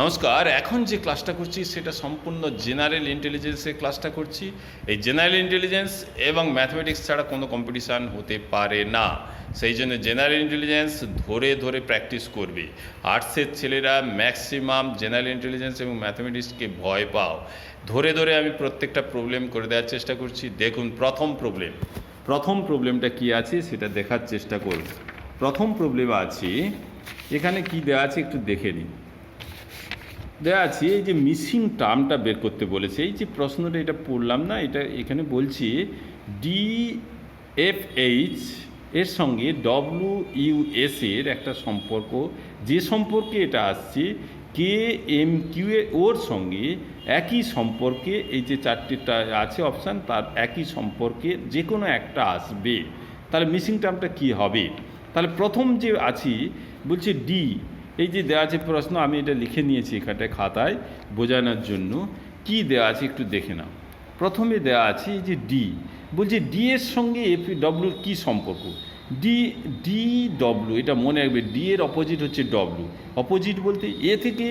নমস্কার। এখন যে ক্লাসটা করছি সেটা সম্পূর্ণ জেনারেল ইন্টেলিজেন্সের ক্লাসটা করছি। এই জেনারেল ইন্টেলিজেন্স এবং ম্যাথমেটিক্স ছাড়া কোনো কম্পিটিশান হতে পারে না। সেই জন্য জেনারেল ইন্টেলিজেন্স ধরে ধরে প্র্যাকটিস করবে। আর্টসের ছেলেরা ম্যাক্সিমাম জেনারেল ইন্টেলিজেন্স এবং ম্যাথমেটিক্সকে ভয় পাও। ধরে ধরে আমি প্রত্যেকটা প্রবলেম করে দেওয়ার চেষ্টা করছি। দেখুন প্রথম প্রবলেমটা কি আছে সেটা দেখার চেষ্টা করব। প্রথম প্রবলেম আছে, এখানে কি দেওয়া আছে একটু দেখে নিন। দেওয়া আছে এই যে মিসিং টার্মটা বের করতে বলেছে। এই যে প্রশ্নটা এটা পড়লাম না, এটা এখানে বলছি DFH এর সঙ্গে WUS এর একটা সম্পর্ক, যে সম্পর্কে এটা আসছে KMQ ওর সঙ্গে একই সম্পর্কে, এই যে চারটিটা আছে অপশান, তার একই সম্পর্কে যে কোনো একটা আসবে। তাহলে মিসিং টার্মটা কি হবে? তাহলে প্রথম যে আছি বলছে ডি, এই যে দেওয়া আছে প্রশ্ন, আমি এটা লিখে নিয়েছি এখানটায় খাতায় বোঝানোর জন্য। কি দেওয়া আছে একটু দেখে নাও। প্রথমে দেওয়া আছে এই যে ডি, বলছে ডি এর সঙ্গে ডব্লুর কী সম্পর্ক। DW, এটা মনে রাখবে, ডি এর অপোজিট হচ্ছে ডব্লু। অপোজিট বলতে এ থেকে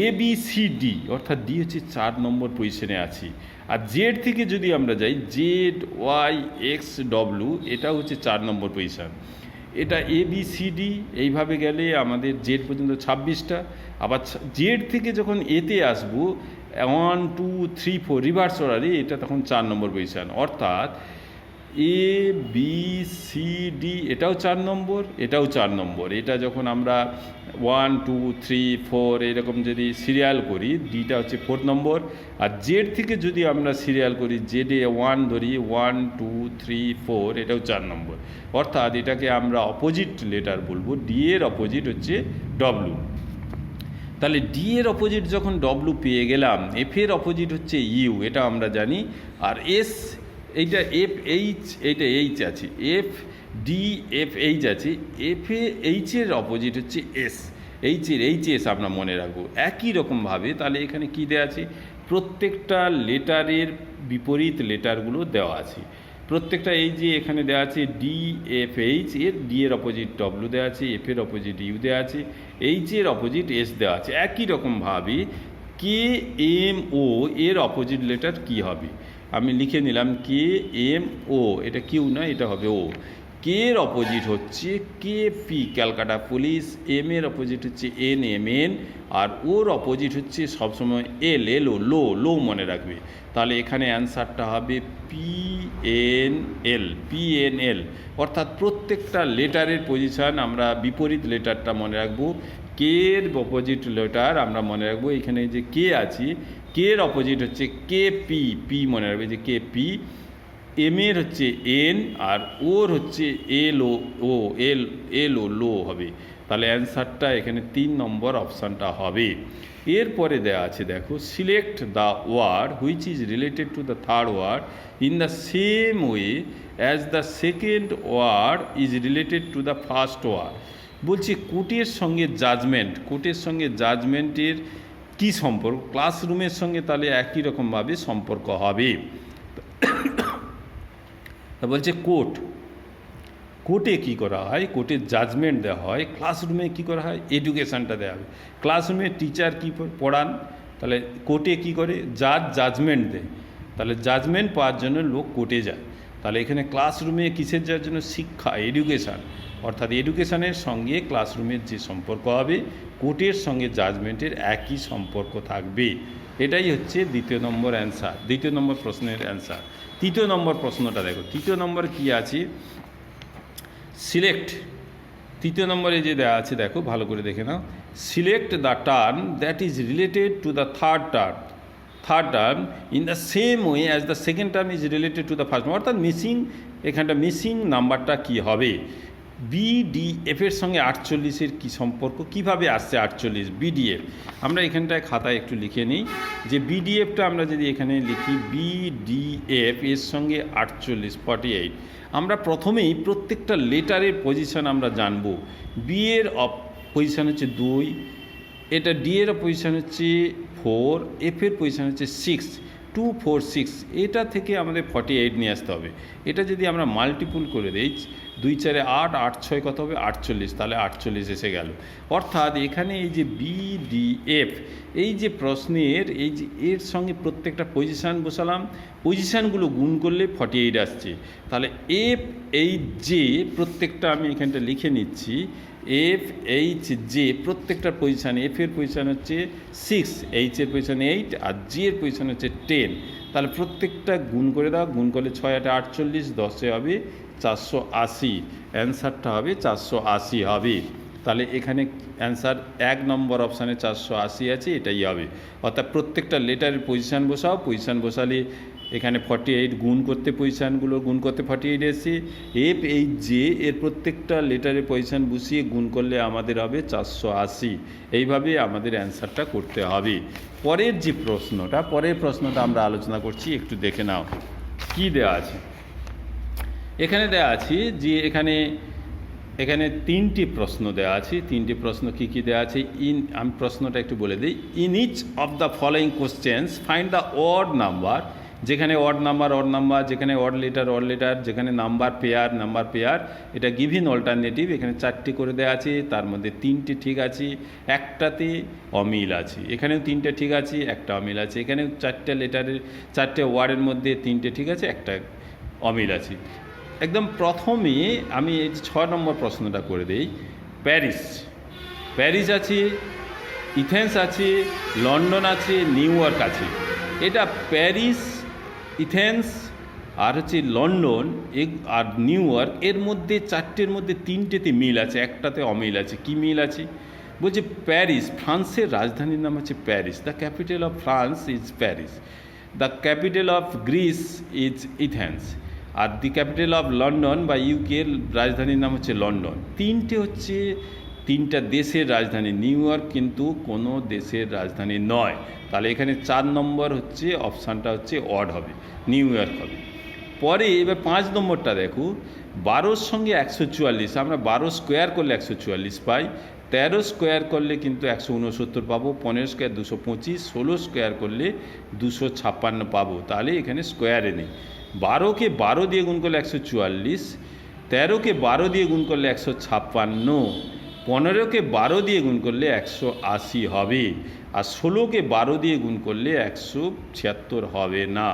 ABCD, অর্থাৎ ডি হচ্ছে 4 নম্বর পজিশনে আছি। আর জেড থেকে যদি আমরা যাই ZYXW, এটা হচ্ছে 4 নম্বর পজিশন। এটা ABCD এইভাবে গেলে আমাদের জেড পর্যন্ত 26টা। আবার জেড থেকে যখন এতে আসবো 1 2 3 4 রিভার্স অর্ডারে, এটা তখন 4 নম্বর পজিশন। অর্থাৎ ABCD এটাও 4 নম্বর, এটাও 4 নম্বর। এটা যখন আমরা 1 2 3 4 এরকম যদি সিরিয়াল করি, ডিটা হচ্ছে 4 নম্বর। আর জেড থেকে যদি আমরা সিরিয়াল করি, জেডে 1 ধরি, 1 2 3 4, এটাও 4 নম্বর। অর্থাৎ এটাকে আমরা অপোজিট লেটার বলবো। ডি এর অপোজিট হচ্ছে ডব্লু। তাহলে ডি এর অপোজিট যখন ডব্লু পেয়ে গেলাম, এফ এর অপোজিট হচ্ছে ইউ, এটা আমরা জানি। আর এস, এইটা FH, এইটা এইচ আছে, FDFH আছে। এইচের অপোজিট হচ্ছে এস, এইচএস আমরা মনে রাখবো। একই রকমভাবে তাহলে এখানে কি দেওয়া আছে, প্রত্যেকটা লেটারের বিপরীত লেটারগুলো দেওয়া আছে। প্রত্যেকটা, এই যে এখানে দেওয়া আছে DFH, এর ডি এর অপোজিট ডব্লু দেওয়া আছে, এফ এর অপোজিট ইউ দেওয়া আছে, এইচ এর অপোজিট এস দেওয়া আছে। একই রকমভাবে KMO এর অপোজিট লেটার কি হবে, আমি লিখে নিলাম KMO, এটা কিউ না, এটা হবে ও। কে এর অপোজিট হচ্ছে KP, ক্যালকাটা পুলিশ। এম এর অপোজিট হচ্ছে NMN। আর ওর অপোজিট হচ্ছে সবসময় LO, লো মনে রাখবে। তাহলে এখানে অ্যান্সারটা হবে PNL। অর্থাৎ প্রত্যেকটা লেটারের পজিশান আমরা বিপরীত লেটারটা মনে রাখবো। কে এর অপোজিট লেটার আমরা মনে রাখবো, এখানে যে কে আছে, কে এর অপোজিট হচ্ছে পি মনে রাখবে যে KP। এম এর হচ্ছে N, আর ওর হচ্ছে LO, লো হবে। তাহলে অ্যান্সারটা এখানে 3 নম্বর অপশানটা হবে। এরপরে দেওয়া আছে, দেখো, select the word which is related to the third word in the same way as the second word is related to the first word. বলছি কোর্টের সঙ্গে জাজমেন্টের কী সম্পর্ক, ক্লাসরুমের সঙ্গে তাহলে একই রকমভাবে সম্পর্ক হবে। তা বলছে কোর্টে কী করা হয়, কোর্টে জাজমেন্ট দেওয়া হয়। ক্লাসরুমে কী করা হয়, এডুকেশানটা দেওয়া হবে। ক্লাসরুমে টিচার কী পড়ান, তাহলে কোর্টে কী করে, জাজমেন্ট দেয়। তাহলে জাজমেন্ট পাওয়ার জন্য লোক কোর্টে যায়। তাহলে এখানে ক্লাসরুমে কিসের যাওয়ার জন্য, শিক্ষা, এডুকেশান। অর্থাৎ এডুকেশানের সঙ্গে ক্লাসরুমের যে সম্পর্ক হবে, কোর্টের সঙ্গে জাজমেন্টের একই সম্পর্ক থাকবে। এটাই হচ্ছে দ্বিতীয় নম্বর অ্যান্সার, দ্বিতীয় নম্বর প্রশ্নের অ্যান্সার। তৃতীয় নম্বর প্রশ্নটা দেখো, তৃতীয় নম্বরে কী আছে, সিলেক্ট। তৃতীয় নম্বরে যে দেওয়া আছে, দেখো ভালো করে দেখে নাও। Select the term that is related to the third term in the same way as the second term is related to the first. অর্থাৎ এখানটা মিসিং নাম্বারটা কি হবে। BDF এর সঙ্গে 48-এর কী সম্পর্ক, কিভাবে আসছে 48 BDF। আমরা এখানটায় খাতায় একটু লিখে নিই যে BDFটা আমরা যদি এখানে লিখি, BDF এর সঙ্গে 48। আমরা প্রথমেই প্রত্যেকটা লেটারের পজিশান আমরা জানবো। বি এর পজিশান হচ্ছে 2, এটা ডি এর পজিশান হচ্ছে 4, এফ এর পজিশান হচ্ছে 6, 2 4 6। এটা থেকে আমাদের 48 নিয়ে আসতে হবে। এটা যদি আমরা মাল্টিপুল করে দিই, 2 4 8, 8 6 কত হবে 48, তাহলে 48 এসে গেল। অর্থাৎ এখানে এই যে BDF, এই যে প্রশ্নের এই যে এর সঙ্গে প্রত্যেকটা পজিশান বসালাম, পজিশানগুলো গুণ করলে 48 আসছে। তাহলে FHJ প্রত্যেকটা আমি এখানটা লিখে নিচ্ছি, FHJ প্রত্যেকটা পজিশান, F এর পজিশান হচ্ছে 6, H এর পজিশান 8 আর J এর পজিশান হচ্ছে 10। তাহলে প্রত্যেকটা গুণ করে দাও, গুণ করলে 6 8 48, 10 হবে 480, অ্যান্সারটা হবে 480 হবে। তাহলে এখানে অ্যান্সার 1 নম্বর অপশানে 480 আছে, এটাই হবে। অর্থাৎ প্রত্যেকটা লেটারের পজিশান বসাও, পজিশান বসালে এখানে 48 গুণ করতে, পজিশানগুলো গুণ করতে 48 এসে FHJ এর প্রত্যেকটা লেটারের পজিশান বসিয়ে গুণ করলে আমাদের হবে 480। এইভাবে আমাদের অ্যান্সারটা করতে হবে। পরের যে প্রশ্নটা, পরের প্রশ্নটা আমরা আলোচনা করছি, একটু দেখে নাও কি দেওয়া আছে। এখানে দেওয়া আছে যে এখানে 3টি প্রশ্ন দেওয়া আছে। 3টি প্রশ্ন কি কি দেওয়া আছে আমি প্রশ্নটা একটু বলে দিই। In each of the following questions find the odd number, যেখানে অড নাম্বার, যেখানে অড লেটার, যেখানে নাম্বার পেয়ার, এটা গিভিন অল্টারনেটিভ। এখানে 4টি করে দেওয়া আছে, তার মধ্যে 3টি ঠিক আছে, একটাতে অমিল আছে। এখানেও 3টে ঠিক আছে, একটা অমিল আছে। এখানেও 4টে লেটারের 4টে ওয়ার্ডের মধ্যে 3টে ঠিক আছে, একটা অমিল আছে। একদম প্রথমে আমি এই 6 নম্বর প্রশ্নটা করে দিই। প্যারিস আছে, এথেন্স আছে, লন্ডন আছে, নিউ ইয়র্ক আছে। এটা প্যারিস, এথেন্স আর হচ্ছে লন্ডন আর নিউ ইয়র্ক, এর মধ্যে 4টের মধ্যে 3টেতে মিল আছে, একটাতে অমিল আছে। কি মিল আছে বলছে? প্যারিস, ফ্রান্সের রাজধানীর নাম হচ্ছে Paris. The capital of France is Paris. The capital of Greece is Athens. আর দি ক্যাপিটাল অফ লন্ডন বা ইউকের রাজধানীর নাম হচ্ছে লন্ডন। 3টে হচ্ছে 3টা দেশের রাজধানী। নিউ ইয়র্ক কিন্তু কোনো দেশের রাজধানী নয়। তাহলে এখানে 4 নম্বর হচ্ছে অপশানটা হচ্ছে অড হবে, নিউ ইয়র্ক হবে। পরে এবার 5 নম্বরটা দেখো, 12-র সঙ্গে 144, আমরা 12 স্কোয়ার করলে 144 পাই, 13 স্কোয়ার করলে কিন্তু 169 পাবো, 15 স্কোয়ার 225, 16 স্কোয়ার করলে 256 পাবো। তাহলে এখানে স্কোয়ারে নেই। 12কে 12 দিয়ে গুণ করলে 144, 13কে 12 দিয়ে গুণ করলে 156, 15কে 12 দিয়ে গুণ করলে 180 হবে, আর 16কে 12 দিয়ে গুণ করলে 176 হবে না।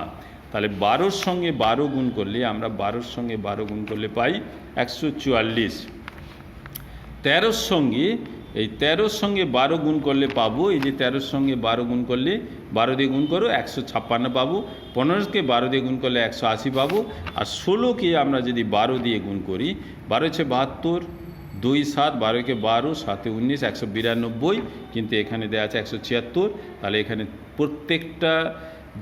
তাহলে 12-র সঙ্গে 12 গুণ করলে, আমরা 12-র সঙ্গে 12 গুণ করলে পাই 144। 13-র সঙ্গে 12 গুণ করলে পাবো, এই যে 13-র সঙ্গে 12 গুণ করলে 12 দিয়ে গুণ করো 156 পাবো, 15কে 12 দিয়ে গুণ করলে 180 পাবো, আর 16কে আমরা যদি 12 দিয়ে গুণ করি, 12 হচ্ছে 72, 2 7, 12কে 12, 7 19, 192, কিন্তু এখানে দেওয়া আছে 176। তাহলে এখানে প্রত্যেকটা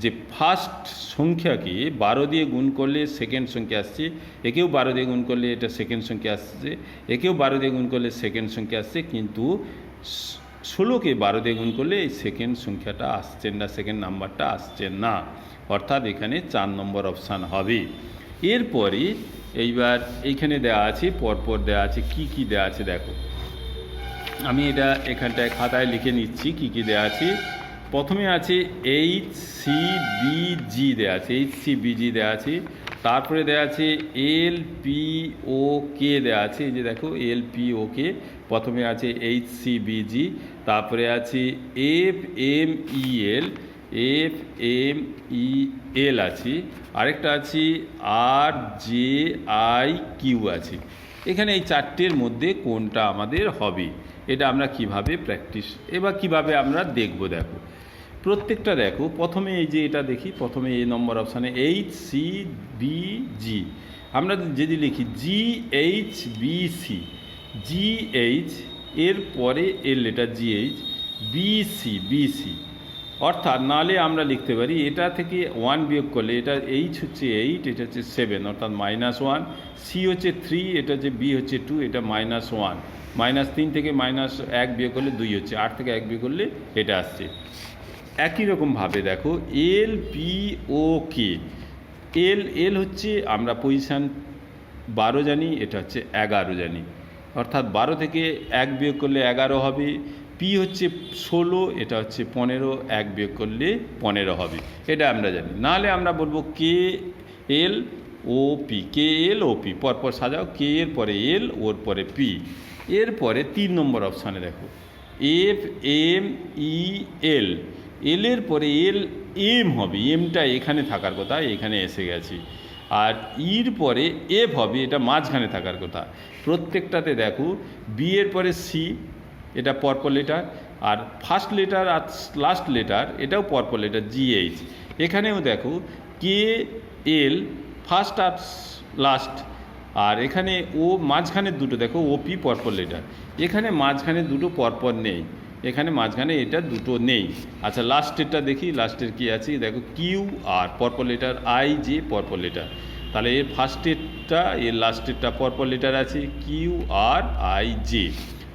যে ফার্স্ট সংখ্যাকে 12 দিয়ে গুণ করলে সেকেন্ড সংখ্যা আসছে, একেও 12 দিয়ে গুণ করলে এটা সেকেন্ড সংখ্যা আসছে, একেও 12 দিয়ে গুণ করলে সেকেন্ড সংখ্যা আসছে, কিন্তু 16কে 12 দিয়ে গুণ করলে এই সেকেন্ড সংখ্যাটা আসছে না, সেকেন্ড নাম্বারটা আসছে না। অর্থাৎ এখানে 4 নম্বর অপশান হবে। এরপরে এইবার এইখানে দেওয়া আছে, পরপর দেওয়া আছে, কি দেওয়া আছে দেখো। আমি এটা এখানটায় খাতায় লিখে নিচ্ছি কি দেওয়া আছে। প্রথমে আছে HCBG দেওয়া আছে, HCBG দেওয়া আছে। তারপরে দেওয়া আছে LPOK দেওয়া আছে, এই যে দেখো LPOK। প্রথমে আছে HCBG, তারপরে আছে FMEL আছে, আরেকটা আছে RJIQ আছে। এখানে এই 4টের মধ্যে কোনটা আমাদের হবে, এটা আমরা কিভাবে প্র্যাকটিস, এবার কিভাবে আমরা দেখব। দেখো প্রত্যেকটা দেখো, প্রথমে এই যে এটা দেখি, প্রথমে এই নম্বর অপশানে HCBG, আমরা যদি লিখি GHBC, GH এর পরে এর লেটার GH, BC, অর্থাৎ নালে আমরা লিখতে পারি এটা থেকে 1 বিয়োগ করলে, এটা H হচ্ছে 8, এটা হচ্ছে 7, অর্থাৎ -1, C হচ্ছে 3, এটা হচ্ছে B হচ্ছে 2, এটা -1, -3 থেকে -1 বিয়োগ করলে 2 হচ্ছে, 8 থেকে 1 বিয়োগ করলে এটা আসছে। একই রকমভাবে দেখো LPOK, এল হচ্ছে আমরা পজিশান 12 জানি, এটা হচ্ছে 11 জানি, অর্থাৎ 12 থেকে 1 বিয়োগ করলে 11 হবে। পি হচ্ছে 16, এটা হচ্ছে 15, 1 বিয়োগ করলে 15 হবে, এটা আমরা জানি। নাহলে আমরা বলবো KL, ও পি, কে এল ও পি, পরপর সাজাও, কে এর পরে এল, ওর পরে পি। এরপরে 3 নম্বর অপশানে দেখো এফ এম ই এল, এলের পরে এল এম হবে, এমটা এখানে থাকার কথা, এখানে এসে গেছে। আর ইর পরে এফ হবে, এটা মাঝখানে থাকার কথা। প্রত্যেকটাতে দেখো বি এর পরে সি, এটা পরপর লেটার, আর ফার্স্ট লেটার আর লাস্ট লেটার এটাও পরপর লেটার জিএইচ। এখানেও দেখো কে এল ফার্স্ট আর লাস্ট, আর এখানে ও মাঝখানে দুটো দেখো ওপি পরপর লেটার, এখানে মাঝখানে দুটো পরপর নেই, এখানে মাঝখানে এটা দুটো নেই। আচ্ছা লাস্টেরটা দেখি, লাস্টের কি আছে দেখো কিউ আর পরপর লেটার, আই জে পরপর লেটার। তাহলে এর ফার্স্টেরটা এর লাস্টেরটা পরপর লেটার আছে কিউ আর আই জে,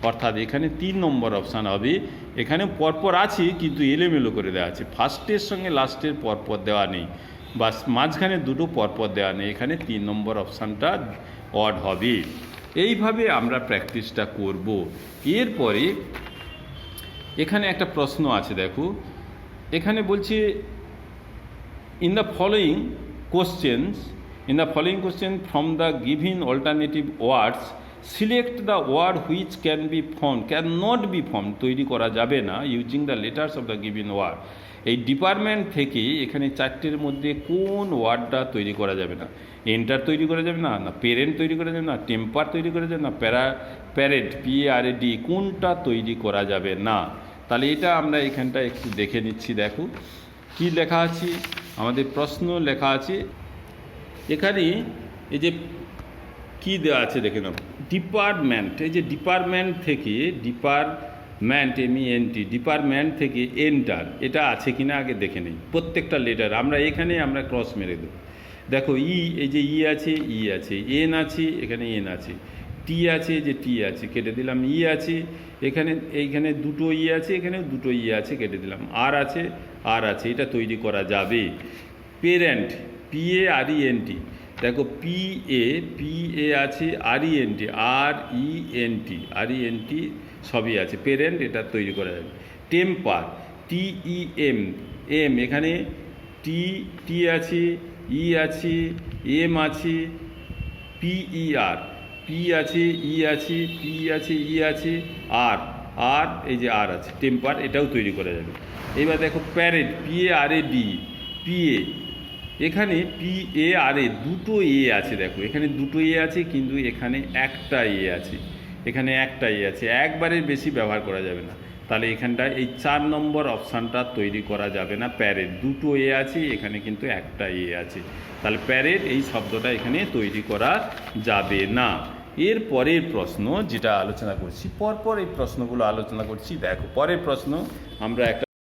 অর্থাৎ এখানে 3 নম্বর অপশান হবে। এখানে পরপর আছে কিন্তু এলোমেলো করে দেওয়া আছে, ফার্স্টের সঙ্গে লাস্টের পরপর দেওয়া নেই, বা মাঝখানে দুটো পরপর দেওয়া নেই, এখানে 3 নম্বর অপশানটা অড হবে। এইভাবে আমরা প্র্যাকটিসটা করব। এরপরে এখানে একটা প্রশ্ন আছে দেখো, এখানে বলছে in the following question from the given alternative words select the word which can not be form, তৈরি করা যাবে না using the letters of the given word. এই ডিপার্টমেন্ট থেকে এখানে 4টের মধ্যে কোন ওয়ার্ডটা তৈরি করা যাবে না? এন্টার তৈরি করা যাবে না, না পেরেন্ট তৈরি করা যাবে না, টেম্পার তৈরি করা যাবে না, প্যারেড PARAD, কোনটা তৈরি করা যাবে না? তাহলে এটা আমরা এখানটা একটু দেখে নিচ্ছি। দেখো কি লেখা আছে, আমাদের প্রশ্ন লেখা আছে এখানে, এই যে কি দেওয়া আছে দেখে নাও, ডিপার্টমেন্ট, এই যে ডিপার্টমেন্ট থেকে, ডিপার্টমেন্ট থেকে এন্টার, এটা আছে কিনা আগে দেখে নেই। প্রত্যেকটা লেটার আমরা এখানে আমরা ক্রস মেরে দেবো। দেখো এই যে ই আছে, এন আছে, এখানে এন আছে, টি আছে, যে টি আছে কেটে দিলাম, ই আছে, এইখানে দুটো ই আছে, এখানে দুটো ই আছে কেটে দিলাম, আর আছে, এটা তৈরি করা যাবে। পেরেন্ট PARENT, দেখো PA আছে, RENT সবই আছে, পেরেন্ট এটা তৈরি করা যাবে। টেম্পার TEM, এখানে টি আছে, ই আছে, এম আছে, PER, পি আছে, ই আছে, পি আছে, ই আছে, আর এই যে আর আছে, টেম্পার এটাও তৈরি করা যাবে। এবার দেখো প্যারেড PARAD, এখানে PARA দুটো এ আছে, দেখো এখানে দুটো এ আছে কিন্তু এখানে একটা এ আছে, একবারের বেশি ব্যবহার করা যাবে না। তাহলে এখানটা এই 4 নম্বর অপশানটা তৈরি করা যাবে না। প্যারেড দুটো এ আছে, এখানে কিন্তু একটা এ আছে, তাহলে প্যারেড এই শব্দটা এখানে তৈরি করা যাবে না। এর পরের প্রশ্ন যেটা আলোচনা করছি, পরপর এই প্রশ্নগুলো আলোচনা করছি। দেখো পরের প্রশ্ন আমরা একটা